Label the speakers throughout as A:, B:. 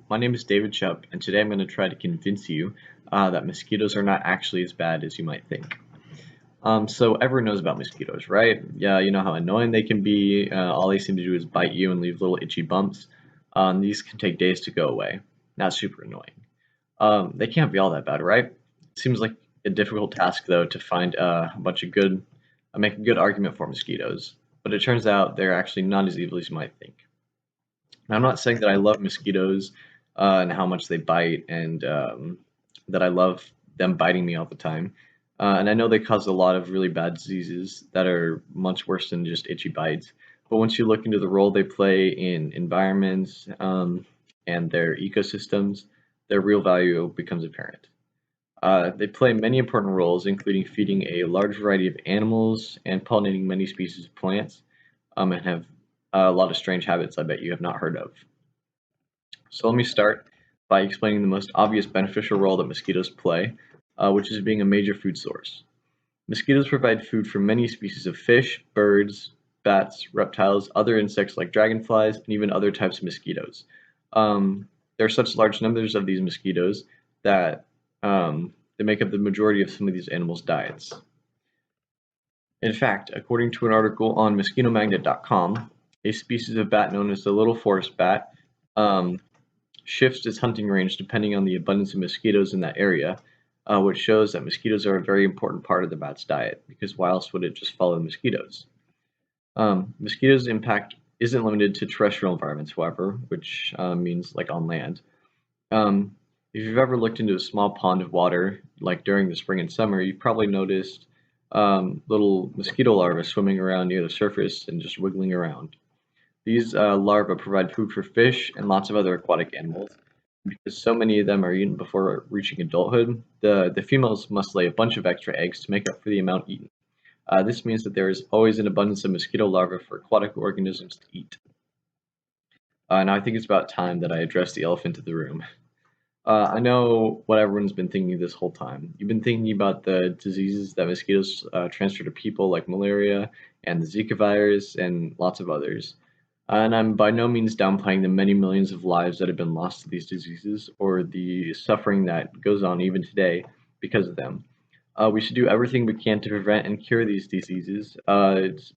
A: my name is David Chubb, and today I'm going to try to convince you that mosquitoes are not actually as bad as you might think. So everyone knows about mosquitoes, right? Yeah, you know how annoying they can be. All they seem to do is bite you and leave little itchy bumps. These can take days to go away. That's super annoying. They can't be all that bad, right? Seems like a difficult task though to find make a good argument for mosquitoes. But it turns out they're actually not as evil as you might think. I'm not saying that I love mosquitoes and how much they bite and that I love them biting me all the time. And I know they cause a lot of really bad diseases that are much worse than just itchy bites. But once you look into the role they play in environments and their ecosystems, their real value becomes apparent. They play many important roles, including feeding a large variety of animals and pollinating many species of plants, and have a lot of strange habits I bet you have not heard of. So let me start by explaining the most obvious beneficial role that mosquitoes play, which is being a major food source. Mosquitoes provide food for many species of fish, birds, bats, reptiles, other insects like dragonflies, and even other types of mosquitoes. There are such large numbers of these mosquitoes that they make up the majority of some of these animals' diets. In fact, according to an article on MosquitoMagnet.com, a species of bat known as the little forest bat um, shifts its hunting range depending on the abundance of mosquitoes in that area, which shows that mosquitoes are a very important part of the bat's diet, because why else would it just follow mosquitoes? Mosquitoes' impact isn't limited to terrestrial environments, however, which means like on land. If you've ever looked into a small pond of water, like during the spring and summer, you've probably noticed little mosquito larvae swimming around near the surface and just wiggling around. These larvae provide food for fish and lots of other aquatic animals. Because so many of them are eaten before reaching adulthood, the females must lay a bunch of extra eggs to make up for the amount eaten. This means that there is always an abundance of mosquito larvae for aquatic organisms to eat. Now I think it's about time that I address the elephant in the room. I know what everyone's been thinking this whole time. You've been thinking about the diseases that mosquitoes transfer to people, like malaria and the Zika virus, and lots of others. And I'm by no means downplaying the many millions of lives that have been lost to these diseases or the suffering that goes on even today because of them. We should do everything we can to prevent and cure these diseases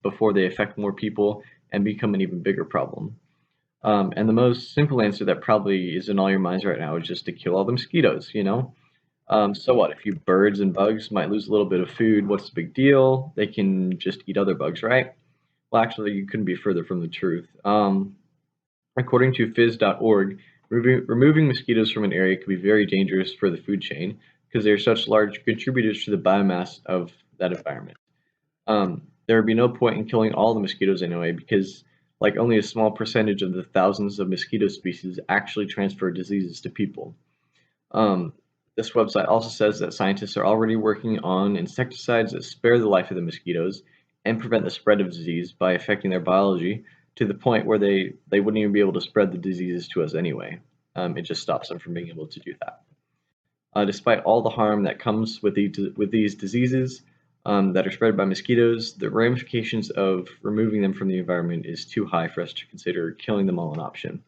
A: before they affect more people and become an even bigger problem. And the most simple answer that probably is in all your minds right now is just to kill all the mosquitoes, you know? So what? A few birds and bugs might lose a little bit of food. What's the big deal? They can just eat other bugs, right? Well, actually, you couldn't be further from the truth. According to phys.org, removing mosquitoes from an area could be very dangerous for the food chain because they are such large contributors to the biomass of that environment. There would be no point in killing all the mosquitoes anyway because like only a small percentage of the thousands of mosquito species actually transfer diseases to people. Um, this website also says that scientists are already working on insecticides that spare the life of the mosquitoes and prevent the spread of disease by affecting their biology to the point where they wouldn't even be able to spread the diseases to us anyway. It just stops them from being able to do that. Despite all the harm that comes with these diseases that are spread by mosquitoes, the ramifications of removing them from the environment is too high for us to consider killing them all an option.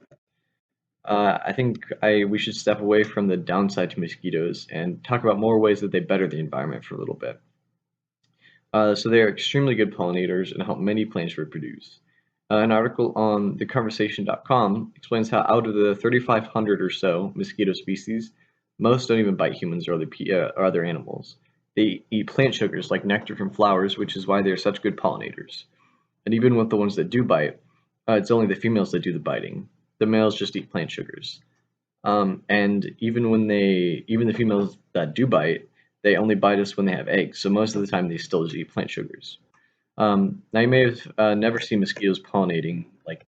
A: I think we should step away from the downside to mosquitoes and talk about more ways that they better the environment for a little bit. So they are extremely good pollinators and help many plants reproduce. An article on theconversation.com explains how out of the 3,500 or so mosquito species, most don't even bite humans or other animals. They eat plant sugars like nectar from flowers, which is why they are such good pollinators. And even with the ones that do bite, it's only the females that do the biting. The males just eat plant sugars. And even the females that do bite, they only bite us when they have eggs. So most of the time, they still just eat plant sugars. Now you may have never seen mosquitoes pollinating like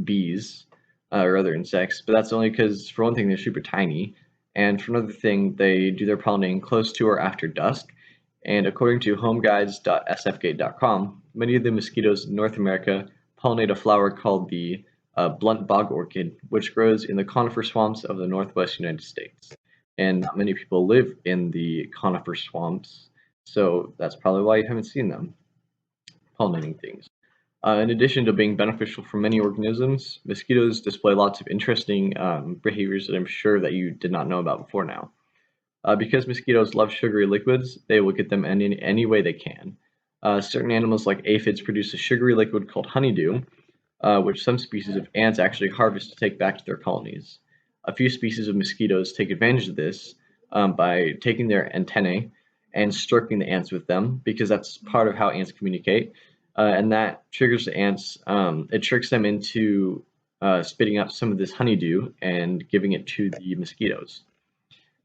A: bees or other insects, but that's only because for one thing they're super tiny, and for another thing they do their pollinating close to or after dusk. And according to homeguides.sfgate.com, many of the mosquitoes in North America pollinate a flower called the blunt bog orchid, which grows in the conifer swamps of the northwest United States. And not many people live in the conifer swamps, so that's probably why you haven't seen them pollinating things. In addition to being beneficial for many organisms, mosquitoes display lots of interesting behaviors that I'm sure that you did not know about before now. Because mosquitoes love sugary liquids, they will get them any way they can. Certain animals like aphids produce a sugary liquid called honeydew, which some species of ants actually harvest to take back to their colonies. A few species of mosquitoes take advantage of this by taking their antennae and stroking the ants with them, because that's part of how ants communicate. And that triggers the ants, it tricks them into spitting out some of this honeydew and giving it to the mosquitoes.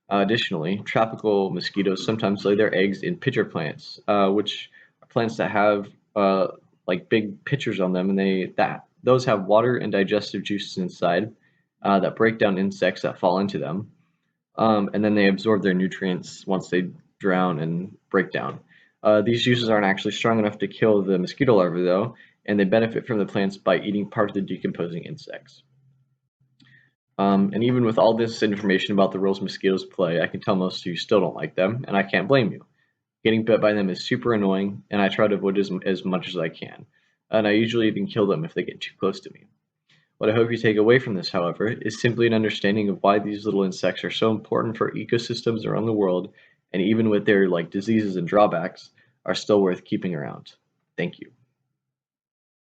A: Additionally, tropical mosquitoes sometimes lay their eggs in pitcher plants, which are plants that have like big pitchers on them, and those have water and digestive juices inside that break down insects that fall into them, and then they absorb their nutrients once they drown and break down. These juices aren't actually strong enough to kill the mosquito larvae, though, and they benefit from the plants by eating part of the decomposing insects. And even with all this information about the roles mosquitoes play, I can tell most of you still don't like them, and I can't blame you. Getting bit by them is super annoying, and I try to avoid as much as I can. And I usually even kill them if they get too close to me. What I hope you take away from this, however, is simply an understanding of why these little insects are so important for ecosystems around the world, and even with their like diseases and drawbacks, are still worth keeping around. Thank you.